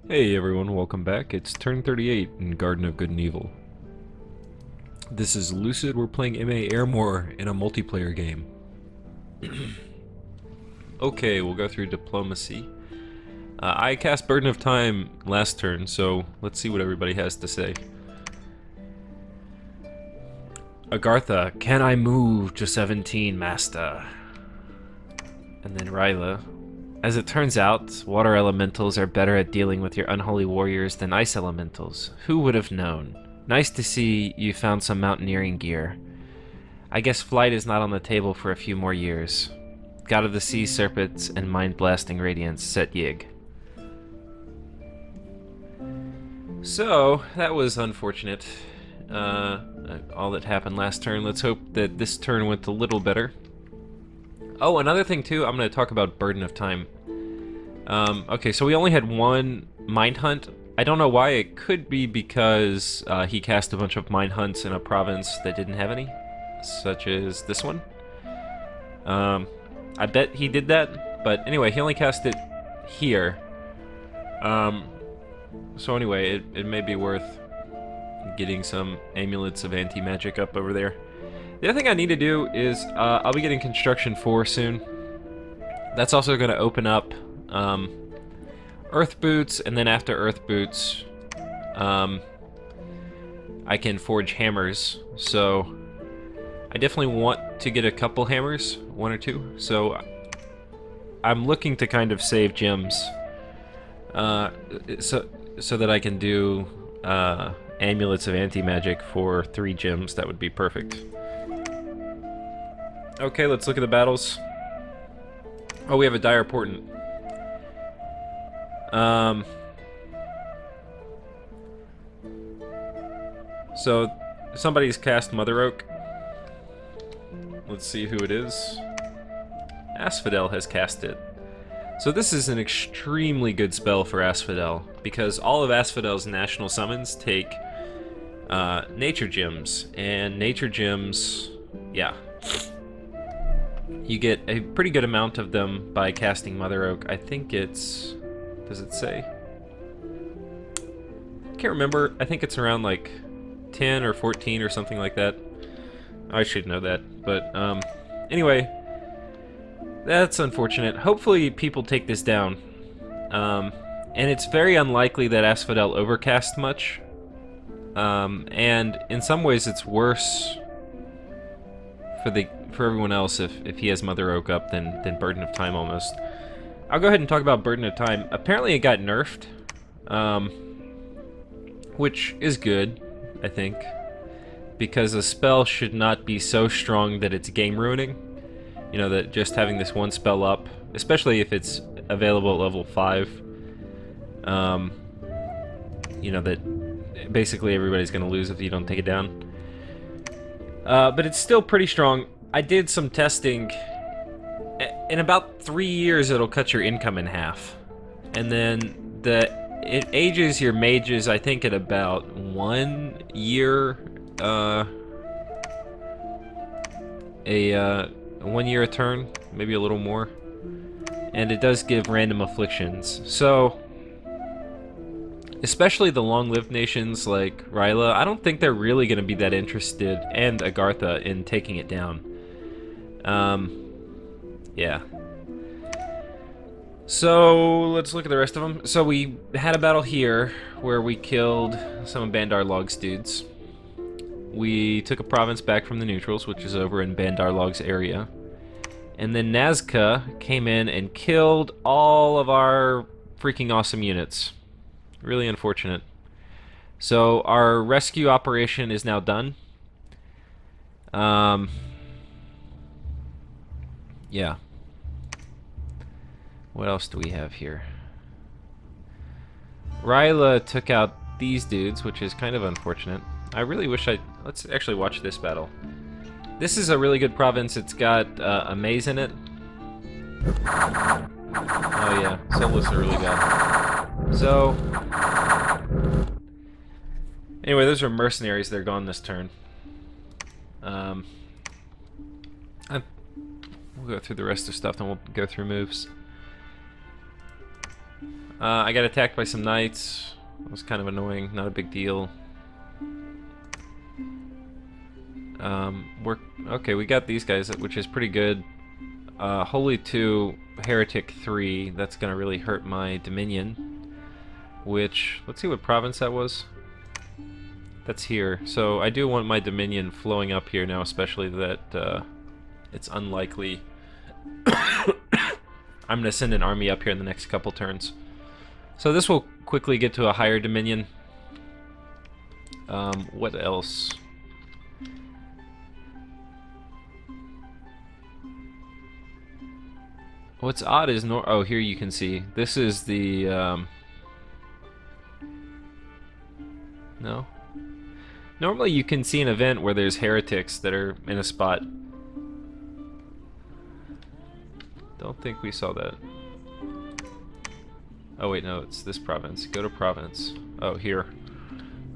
Hey everyone, welcome back. It's turn 38 in Garden of Good and Evil. This is Lucid. We're playing MA-Ermor in a multiplayer game. Okay, we'll go through diplomacy. I cast Burden of Time last turn, so let's see what everybody has to say. Agartha, can I move to 17, master? And then Ryla. As it turns out, water elementals are better at dealing with your unholy warriors than ice elementals. Who would have known? Nice to see you found some mountaineering gear. I guess flight is not on the table for a few more years. God of the Sea Serpents and Mind-Blasting Radiance, set Yig. So, that was unfortunate. All that happened last turn. Let's hope that this turn went a little better. Oh, another thing too, I'm going to talk about Burden of Time. Okay, so we only had one Mind Hunt. I don't know why. It could be because he cast a bunch of Mind Hunts in a province that didn't have any, such as this one. I bet he did that, but anyway, he only cast it here. So anyway, it may be worth getting some amulets of anti-magic up over there. The other thing I need to do is, I'll be getting Construction 4 soon. That's also going to open up Earth Boots, and then after Earth Boots, I can forge hammers. So I definitely want to get a couple hammers, one or two. So I'm looking to kind of save gems, so that I can do amulets of anti-magic for 3 gems. That would be perfect. Okay, let's look at the battles. Oh, we have a dire portent. So somebody's cast Mother Oak. Let's see who it is. Asphodel has cast it. So this is an extremely good spell for Asphodel, because all of Asphodel's national summons take nature gems, and nature gems, yeah. You get a pretty good amount of them by casting Mother Oak. I think it's... does it say? I can't remember. I think it's around like 10 or 14 or something like that. I should know that. But anyway, that's unfortunate. Hopefully people take this down. And it's very unlikely that Asphodel overcast much. And in some ways it's worse for everyone else if he has Mother Oak up than Burden of Time almost. I'll go ahead and talk about Burden of Time. Apparently it got nerfed, which is good, I think, because a spell should not be so strong that it's game ruining. You know, that just having this one spell up, especially if it's available at level 5, you know, that basically everybody's going to lose if you don't take it down. But it's still pretty strong. I did some testing. In about 3 years, it'll cut your income in half. And then it ages your mages, I think, at about 1 year, a 1 year a turn, maybe a little more. And it does give random afflictions. So, especially the long-lived nations like Ryla, I don't think they're really going to be that interested, and Agartha, in taking it down. Yeah. So, let's look at the rest of them. So we had a battle here where we killed some of Bandar Log's dudes. We took a province back from the neutrals, which is over in Bandar Log's area. And then Nazca came in and killed all of our freaking awesome units. Really unfortunate. So our rescue operation is now done. Yeah. What else do we have here? Ryla took out these dudes, which is kind of unfortunate. I really wish let's actually watch this battle. This is a really good province. It's got a maze in it. Oh yeah, Soulless are really bad. So, anyway, those are mercenaries. They're gone this turn. We'll go through the rest of stuff, then we'll go through moves. I got attacked by some knights. That was kind of annoying, not a big deal. Okay, we got these guys, which is pretty good. Holy 2, Heretic 3, that's gonna really hurt my Dominion. Which, let's see what province that was. That's here. So I do want my Dominion flowing up here now, especially that it's unlikely. I'm gonna send an army up here in the next couple turns. So this will quickly get to a higher Dominion. What else? What's odd is oh, here you can see. This is the no. Normally you can see an event where there's heretics that are in a spot. Don't think we saw that. Oh wait, no, it's this province. Go to province. Oh, here.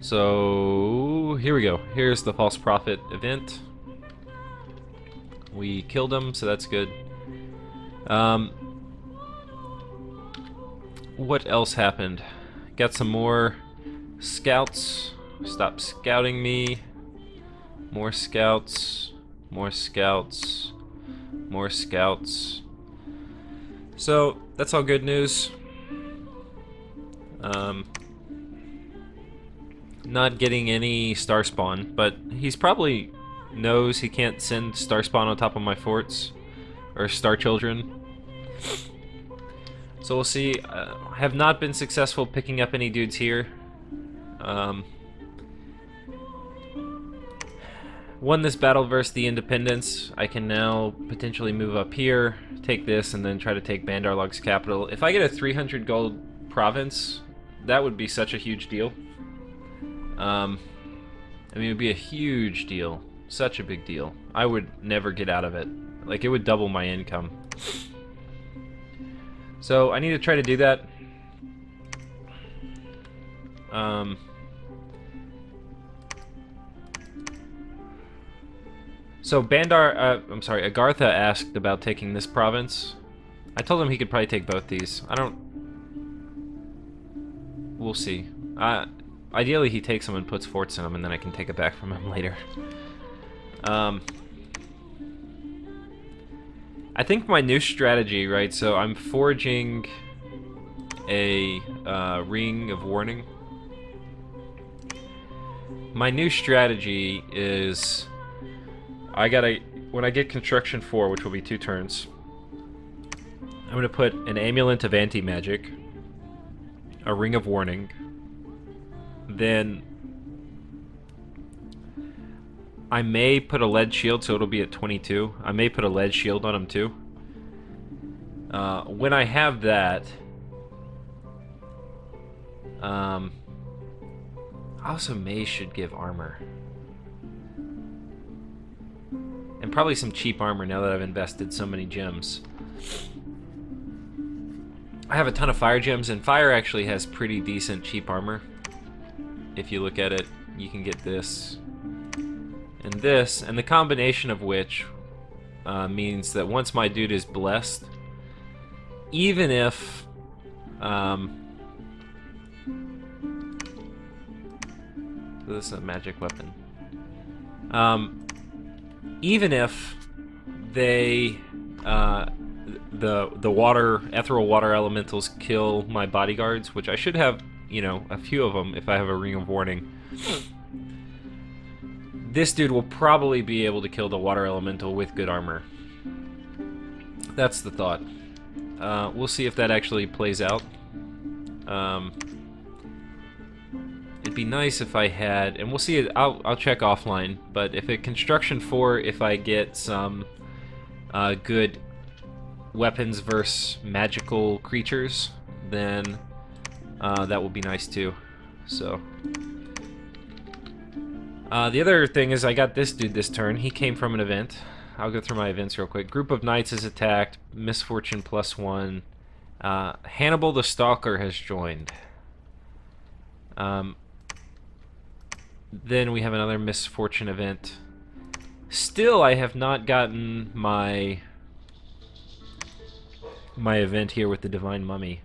So here we go. Here's the false prophet event. We killed him, so that's good. What else happened? Got some more scouts. Stop scouting me. More scouts. More scouts. More scouts. So, that's all good news. Not getting any star spawn, but he's probably knows he can't send star spawn on top of my forts. Or star children. So we'll see. Have not been successful picking up any dudes here. Won this battle versus the Independents. I can now potentially move up here, take this, and then try to take Bandar Log's capital. If I get a 300 gold province, that would be such a huge deal. I mean, it would be a huge deal. Such a big deal. I would never get out of it. Like, it would double my income. So, I need to try to do that. So, I'm sorry, Agartha asked about taking this province. I told him he could probably take both these. We'll see. Ideally, he takes them and puts forts in them, and then I can take it back from him later. I think my new strategy, right, so I'm forging a ring of warning. My new strategy is when I get construction 4, which will be 2 turns, I'm going to put an amulet of anti-magic, a ring of warning, then I may put a lead shield, so it'll be at 22. I may put a lead shield on him too. When I have that, I also should give armor. And probably some cheap armor now that I've invested so many gems. I have a ton of fire gems, and fire actually has pretty decent cheap armor. If you look at it, you can get this. And this, and the combination of which means that once my dude is blessed, even if this is a magic weapon, even if they the ethereal water elementals kill my bodyguards, which I should have, you know, a few of them if I have a ring of warning. This dude will probably be able to kill the water elemental with good armor. That's the thought. We'll see if that actually plays out. It'd be nice if I had, and we'll see it. I'll check offline. But if at construction 4, if I get some good weapons versus magical creatures, then that will be nice too. So. The other thing is I got this dude this turn. He came from an event. I'll go through my events real quick. Group of knights is attacked. Misfortune +1. Hannibal the Stalker has joined. Then we have another misfortune event. Still, I have not gotten my event here with the Divine Mummy.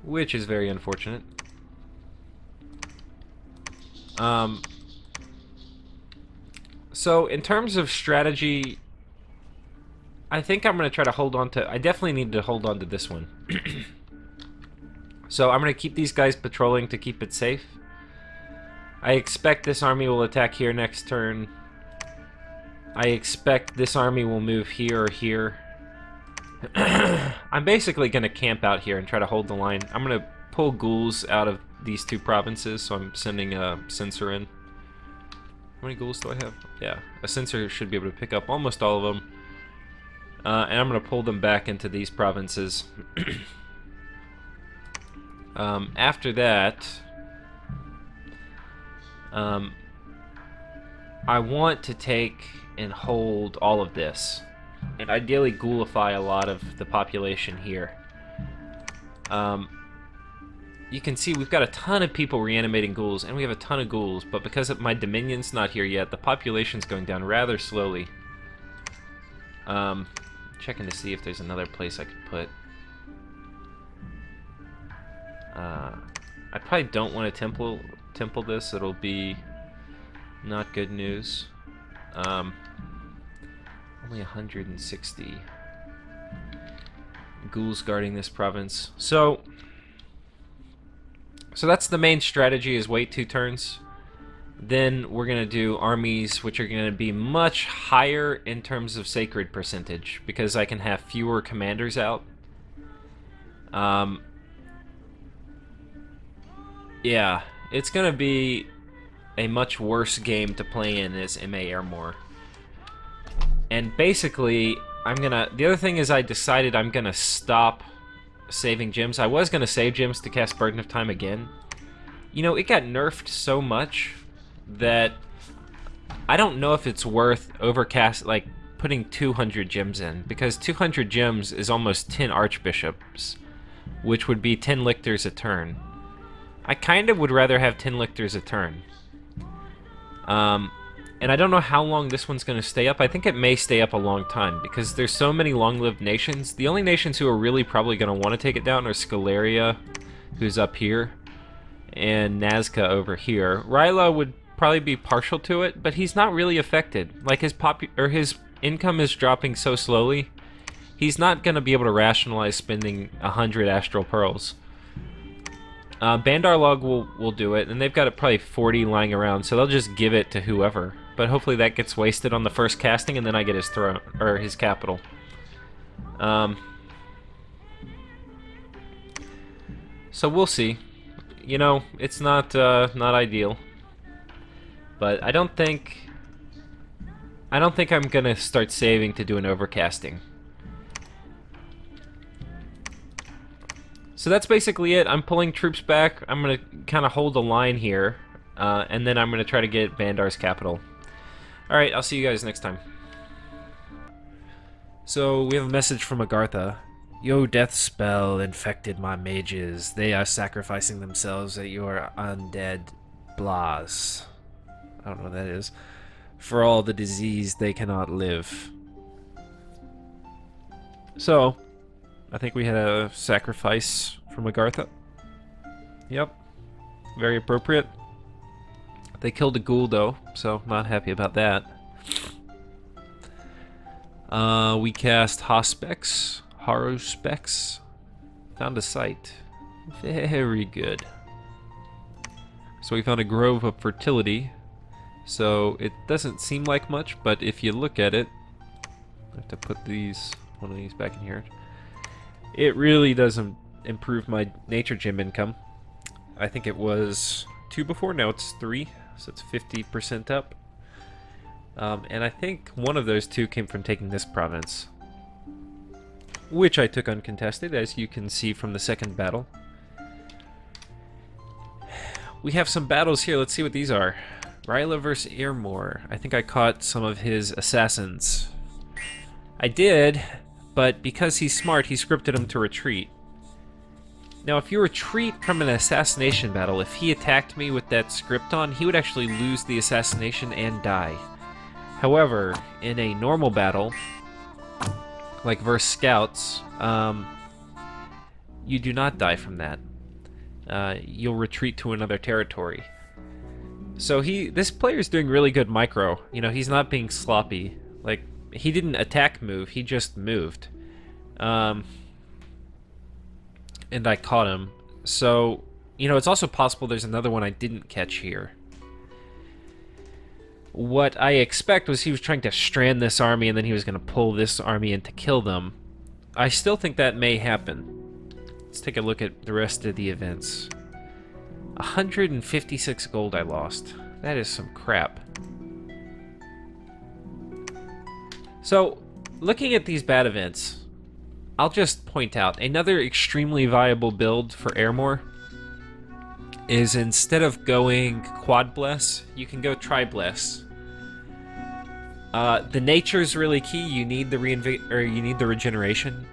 which is very unfortunate. So in terms of strategy, I think I'm going to try to hold on to... I definitely need to hold on to this one. So I'm going to keep these guys patrolling to keep it safe. I expect this army will attack here next turn. I expect this army will move here or here. I'm basically going to camp out here and try to hold the line. I'm going to pull ghouls out of these two provinces, so I'm sending a sensor in. How many ghouls do I have? Yeah, a sensor should be able to pick up almost all of them. And I'm going to pull them back into these provinces. After that, I want to take and hold all of this. And ideally ghoulify a lot of the population here. You can see we've got a ton of people reanimating ghouls, and we have a ton of ghouls, but because my dominion's not here yet, the population's going down rather slowly. Checking to see if there's another place I could put. I probably don't want to temple this. It'll be not good news. Only 160 ghouls guarding this province. So that's the main strategy, is wait 2 turns. Then we're going to do armies, which are going to be much higher in terms of sacred percentage, because I can have fewer commanders out. Yeah, it's going to be a much worse game to play in as MA-Ermor. And basically, the other thing is I decided I'm gonna stop saving gems. I was gonna save gems to cast Burden of Time again. You know, it got nerfed so much that I don't know if it's worth putting 200 gems in, because 200 gems is almost 10 archbishops, which would be 10 lictors a turn. I kind of would rather have 10 lictors a turn. And I don't know how long this one's going to stay up. I think it may stay up a long time, because there's so many long-lived nations. The only nations who are really probably going to want to take it down are Scaleria, who's up here, and Nazca over here. Ryla would probably be partial to it, but he's not really affected. Like, his income is dropping so slowly, he's not going to be able to rationalize spending 100 astral pearls. Bandar Log will do it, and they've got probably 40 lying around, so they'll just give it to whoever. But hopefully that gets wasted on the first casting, and then I get his throne or his capital. So we'll see. You know, it's not ideal, but I don't think I'm gonna start saving to do an overcasting. So that's basically it. I'm pulling troops back. I'm going to kind of hold the line here, and then I'm going to try to get Bandar's capital. Alright, I'll see you guys next time. So, we have a message from Agartha. Yo, death spell infected my mages. They are sacrificing themselves at your undead blahs. I don't know what that is. For all the disease, they cannot live. So, I think we had a sacrifice from Agartha. Yep. Very appropriate. They killed a ghoul, though, so not happy about that. We cast Hospex. Haruspex. Found a site. Very good. So we found a grove of fertility. So it doesn't seem like much, but if you look at it... I have to put one of these back in here. It really doesn't improve my nature gem income. I think it was 2 before, now it's 3, so it's 50% up. And I think one of those 2 came from taking this province, which I took uncontested, as you can see from the second battle. We have some battles here, let's see what these are. Ryla vs. Ermor. I think I caught some of his assassins. I did, but because he's smart, he scripted him to retreat. Now, if you retreat from an assassination battle, if he attacked me with that script on, he would actually lose the assassination and die. However, in a normal battle, like versus scouts, you do not die from that. you'll retreat to another territory. So this player's doing really good micro. You know, he's not being sloppy. Like, he didn't attack move, he just moved. And I caught him. So, you know, it's also possible there's another one I didn't catch here. What I expect was he was trying to strand this army and then he was going to pull this army in to kill them. I still think that may happen. Let's take a look at the rest of the events. 156 gold I lost. That is some crap. So, looking at these bad events, I'll just point out another extremely viable build for Ermor is instead of going quad bless, you can go tri bless. The nature's really key. You need the regeneration.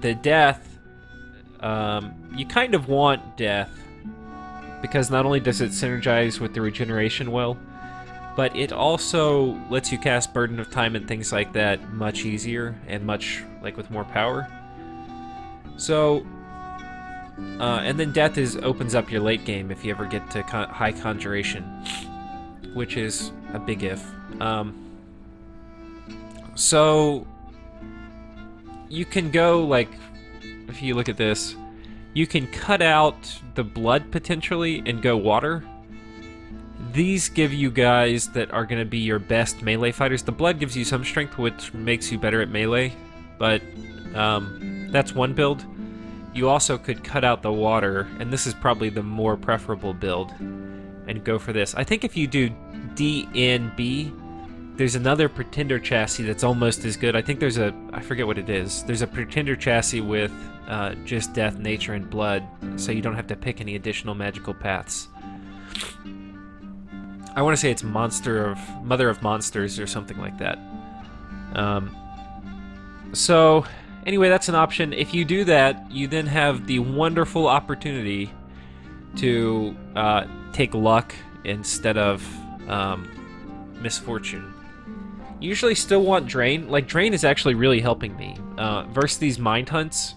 The death, you kind of want death because not only does it synergize with the regeneration well, but it also lets you cast Burden of Time and things like that much easier and much, like, with more power. So, and then death opens up your late game if you ever get to high conjuration, which is a big if. So, you can go, like, if you look at this, you can cut out the blood potentially and go water. These give you guys that are going to be your best melee fighters. The blood gives you some strength, which makes you better at melee, but that's one build. You also could cut out the water, and this is probably the more preferable build, and go for this. I think if you do DNB, there's another Pretender chassis that's almost as good. I think there's I forget what it is. There's a Pretender chassis with just death, nature, and blood, so you don't have to pick any additional magical paths. I want to say it's Mother of Monsters or something like that. So, anyway, that's an option. If you do that, you then have the wonderful opportunity to take luck instead of misfortune. You usually still want Drain. Like, Drain is actually really helping me. Versus these Mind Hunts.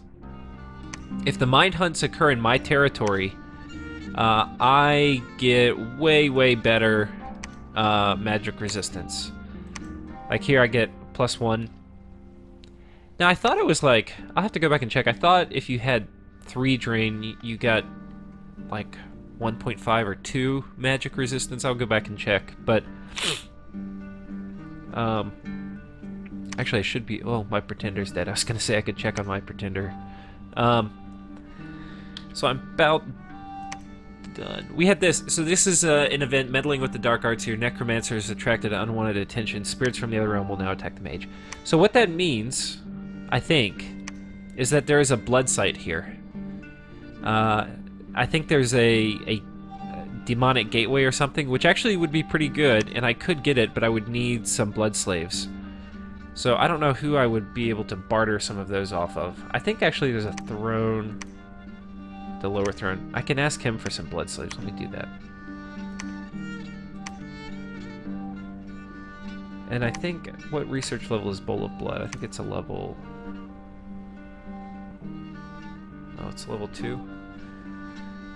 If the Mind Hunts occur in my territory, I get way, way better magic resistance. Like here I get +1. Now I thought it was like, I'll have to go back and check. I thought if you had 3 Drain, you got like 1.5 or 2 magic resistance. I'll go back and check, but actually I should be, oh, my Pretender's dead. I was gonna say I could check on my Pretender. So I'm about done. We had this, so this is an event, meddling with the dark arts. Your necromancer is attracted to unwanted attention. Spirits from the other realm will now attack the mage. So what that means, I think, is that there is a blood site here. I think there's a demonic gateway or something, which actually would be pretty good, and I could get it, but I would need some blood slaves. So I don't know who I would be able to barter some of those off of. I think actually there's a throne, the lower throne. I can ask him for some blood slaves. Let me do that. And I think, what research level is Bowl of Blood? I think it's a level... Oh, it's level 2.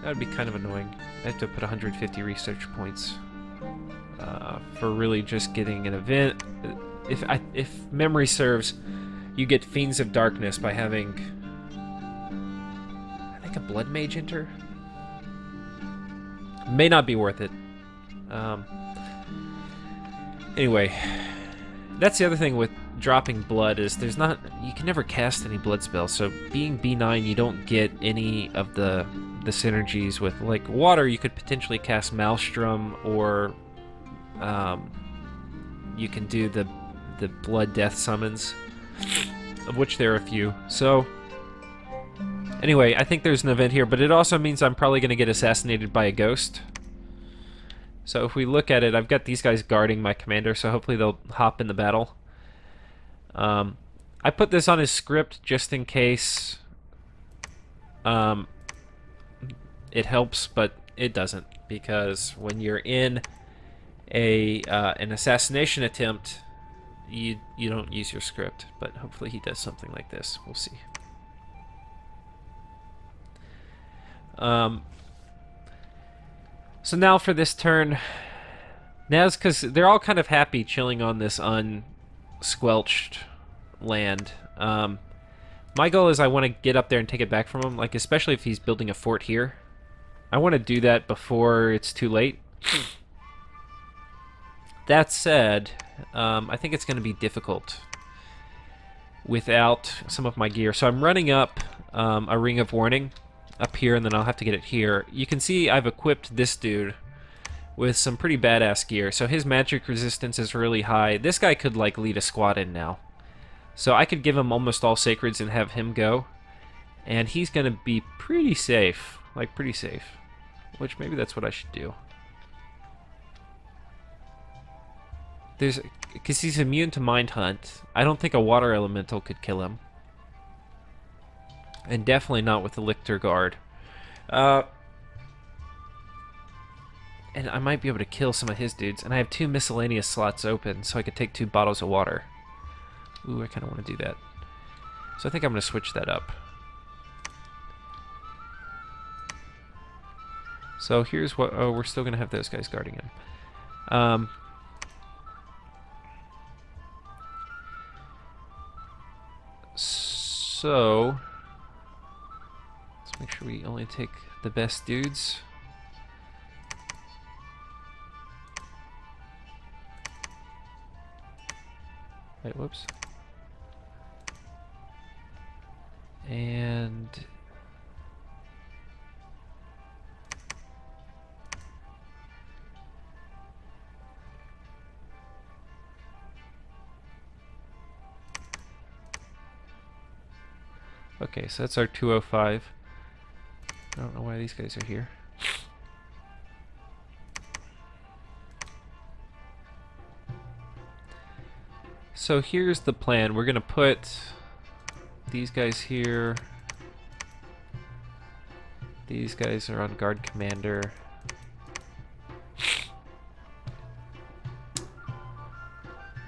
That would be kind of annoying. I have to put 150 research points for really just getting an event. If memory serves, you get Fiends of Darkness by having, I think, a Blood Mage enter. May not be worth it. Anyway, that's the other thing with dropping blood is you can never cast any blood spells. So being B9, you don't get any of the synergies with, like, water. You could potentially cast Maelstrom, or you can do the blood death summons, of which there are a few. So anyway, I think there's an event here, but it also means I'm probably going to get assassinated by a ghost. So if we look at it, I've got these guys guarding my commander, so hopefully they'll hop in the battle. I put this on his script just in case it helps, but it doesn't, because when you're in an assassination attempt, you don't use your script. But hopefully he does something like this. We'll see. So now for this turn, now's because they're all kind of happy chilling on this unsquelched land. My goal is I want to get up there and take it back from him, like especially if he's building a fort here. I want to do that before it's too late. That said, I think it's going to be difficult without some of my gear. So I'm running up a ring of warning up here, and then I'll have to get it here. You can see I've equipped this dude with some pretty badass gear. So his magic resistance is really high. This guy could like lead a squad in now. So I could give him almost all sacreds and have him go. And he's going to be pretty safe. Like pretty safe. Which maybe that's what I should do. Because he's immune to Mind Hunt. I don't think a water elemental could kill him. And definitely not with the Lictor Guard. And I might be able to kill some of his dudes. And I have 2 miscellaneous slots open, so I could take 2 bottles of water. Ooh, I kind of want to do that. So I think I'm going to switch that up. So here's what... Oh, we're still going to have those guys guarding him. So... let's make sure we only take the best dudes. Wait, whoops. And... okay, so that's our 205. I don't know why these guys are here. So here's the plan. We're going to put these guys here. These guys are on guard commander.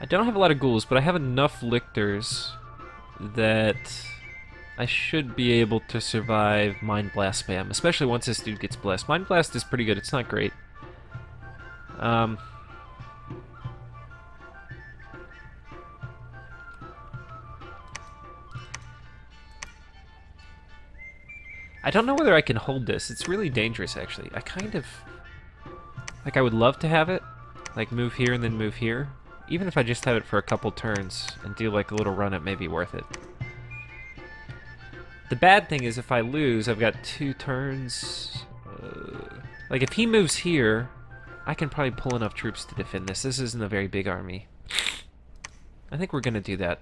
I don't have a lot of ghouls, but I have enough lictors that I should be able to survive Mind Blast spam, especially once this dude gets blessed. Mind Blast is pretty good. It's not great. I don't know whether I can hold this. It's really dangerous, actually. I kind of... like, I would love to have it. Like, move here and then move here. Even if I just have it for a couple turns and do, like, a little run, it may be worth it. The bad thing is if I lose, I've got 2 turns. Like, if he moves here, I can probably pull enough troops to defend this. This isn't a very big army. I think we're going to do that.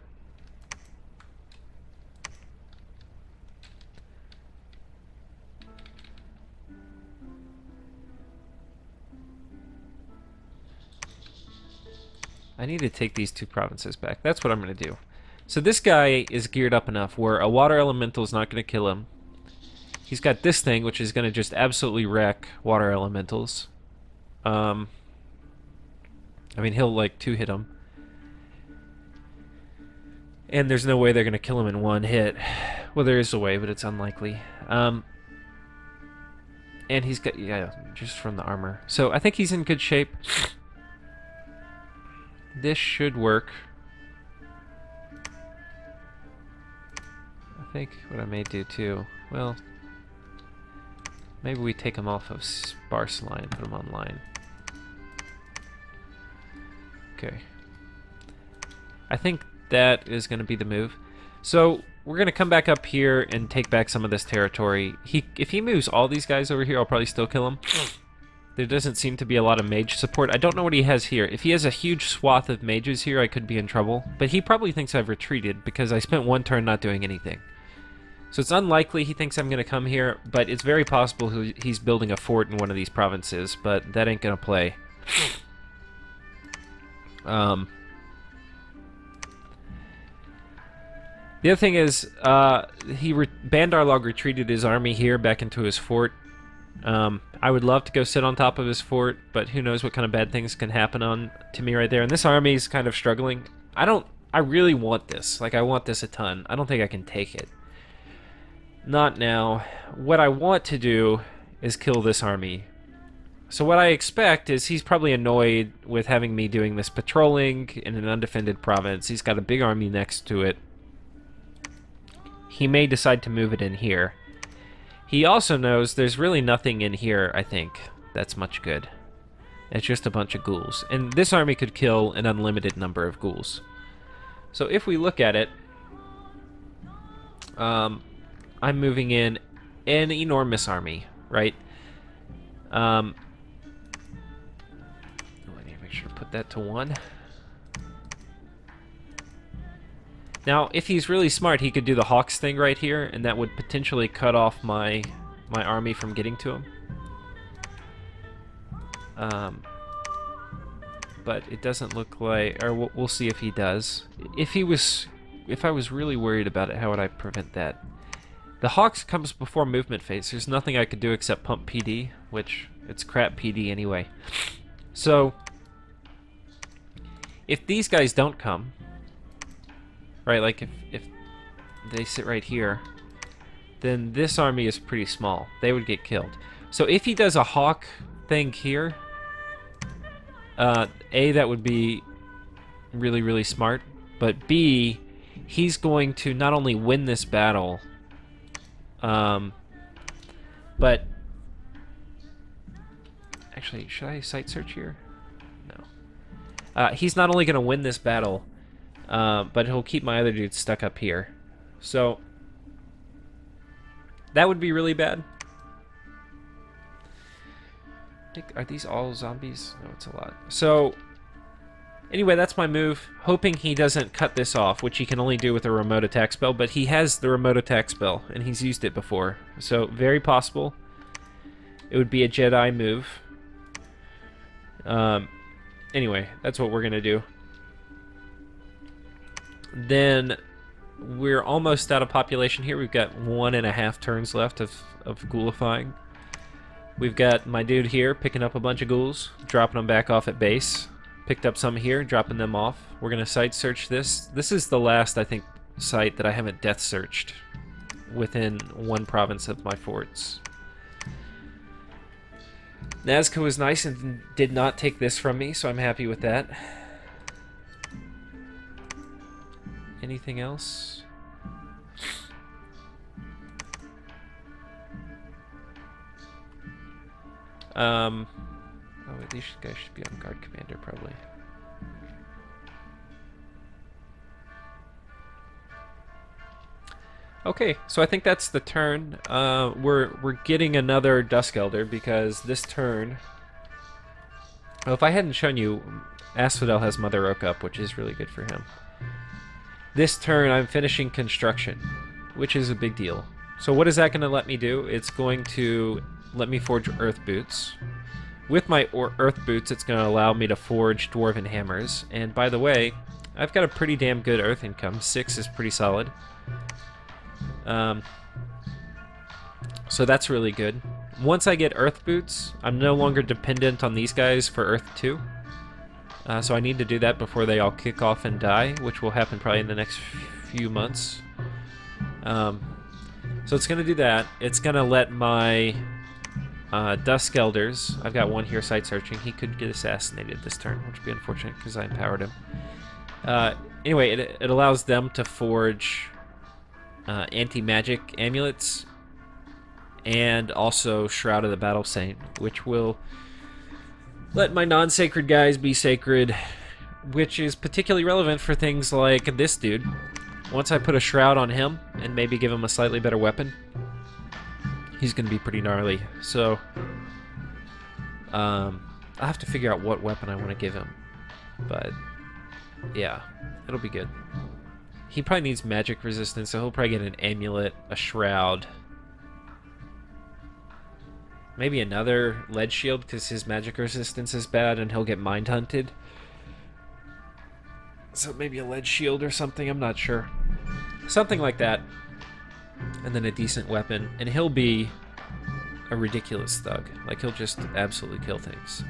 I need to take these 2 provinces back. That's what I'm going to do. So this guy is geared up enough where a water elemental is not going to kill him. He's got this thing, which is going to just absolutely wreck water elementals. I mean, he'll, like, 2-hit him. And there's no way they're going to kill him in 1 hit. Well, there is a way, but it's unlikely. And he's got... yeah, just from the armor. So I think he's in good shape. This should work. I think what I may do too, well, maybe we take him off of sparse line, put him on line. Okay. I think that is going to be the move. So we're going to come back up here and take back some of this territory. If he moves all these guys over here, I'll probably still kill him. There doesn't seem to be a lot of mage support. I don't know what he has here. If he has a huge swath of mages here, I could be in trouble. But he probably thinks I've retreated because I spent 1 turn not doing anything. So it's unlikely he thinks I'm going to come here, but it's very possible he's building a fort in one of these provinces, but that ain't going to play. The other thing is, Bandar Log retreated his army here back into his fort. I would love to go sit on top of his fort, but who knows what kind of bad things can happen to me right there. And this army is kind of struggling. I really want this. Like, I want this a ton. I don't think I can take it. Not now. What I want to do is kill this army So what I expect is he's probably annoyed with having me doing this patrolling in an undefended province. He's got a big army next to it. He may decide to move it in here. He also knows there's really nothing in here, I think, that's much good. It's just a bunch of ghouls. And this army could kill an unlimited number of ghouls. So if we look at it, I'm moving in an enormous army, right? I need to make sure to put that to 1. Now, if he's really smart, he could do the Hawks thing right here, and that would potentially cut off my army from getting to him. But it doesn't look like, or we'll see if he does. If I was really worried about it, how would I prevent that? The Hawks comes before movement phase. There's nothing I could do except pump PD, which it's crap PD anyway. So, if these guys don't come, right, like if they sit right here, then this army is pretty small. They would get killed. So if he does a Hawk thing here, A, that would be really, really smart, but B, he's going to not only win this battle, but actually, should I site search here? No. He's not only going to win this battle, but he'll keep my other dudes stuck up here. So that would be really bad. Are these all zombies? No, it's a lot. So anyway, that's my move. Hoping he doesn't cut this off, which he can only do with a remote attack spell, but he has the remote attack spell, and he's used it before. So very possible it would be a Jedi move. Anyway, that's what we're going to do. Then we're almost out of population here. We've got 1.5 turns left of ghoulifying. We've got my dude here picking up a bunch of ghouls, dropping them back off at base. Picked up some here, dropping them off. We're going to site search this. This is the last, I think, site that I haven't death searched within one province of my forts. Nazca was nice and did not take this from me, so I'm happy with that. Anything else? Oh, wait, these guys should be on guard commander, probably. Okay, so I think that's the turn. We're getting another Dusk Elder because this turn... Well, if I hadn't shown you, Asphodel has Mother Oak up, which is really good for him. This turn, I'm finishing construction, which is a big deal. So what is that going to let me do? It's going to let me forge Earth Boots. With my Earth Boots, it's going to allow me to forge Dwarven Hammers. And by the way, I've got a pretty damn good Earth income. 6 is pretty solid. So that's really good. Once I get Earth Boots, I'm no longer dependent on these guys for Earth 2. So I need to do that before they all kick off and die, which will happen probably in the next few months. So it's going to do that. It's going to let my Dusk Elders, I've got one here site searching, he could get assassinated this turn, which would be unfortunate because I empowered him. Anyway, it allows them to forge anti-magic amulets and also Shroud of the Battle Saint, which will let my non-sacred guys be sacred, which is particularly relevant for things like this dude. Once I put a Shroud on him and maybe give him a slightly better weapon, he's going to be pretty gnarly. So I have to figure out what weapon I want to give him. But yeah, it'll be good. He probably needs magic resistance, so he'll probably get an amulet, a Shroud, maybe another lead shield because his magic resistance is bad and he'll get mind hunted. So maybe a lead shield or something, I'm not sure. Something like that. And then a decent weapon. And he'll be a ridiculous thug. Like, he'll just absolutely kill things.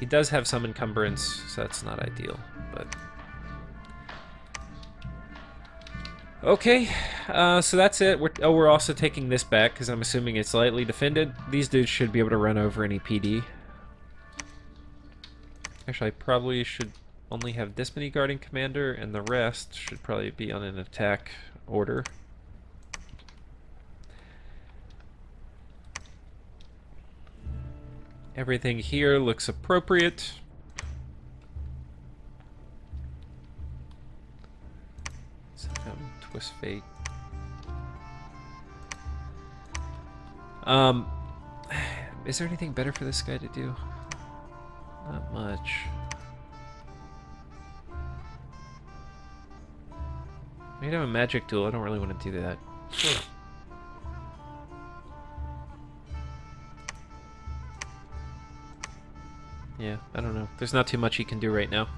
He does have some encumbrance, so that's not ideal. But Okay, so that's it. We're also taking this back because I'm assuming it's lightly defended. These dudes should be able to run over any PD. Actually, I probably should only have this many guarding commander, and the rest should probably be on an attack order. Everything here looks appropriate. Twist fate. Is there anything better for this guy to do? Not much. We'd have a magic duel. I don't really want to do that. Yeah, I don't know. There's not too much he can do right now.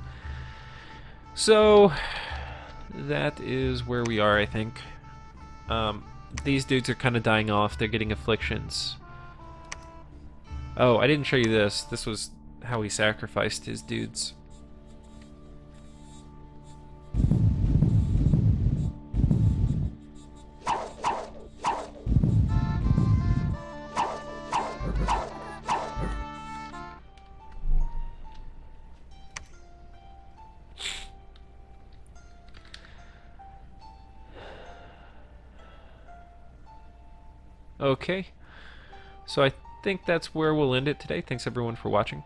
So, that is where we are, I think. These dudes are kind of dying off. They're getting afflictions. Oh, I didn't show you this. This was how he sacrificed his dudes. Okay, so I think that's where we'll end it today. Thanks everyone for watching.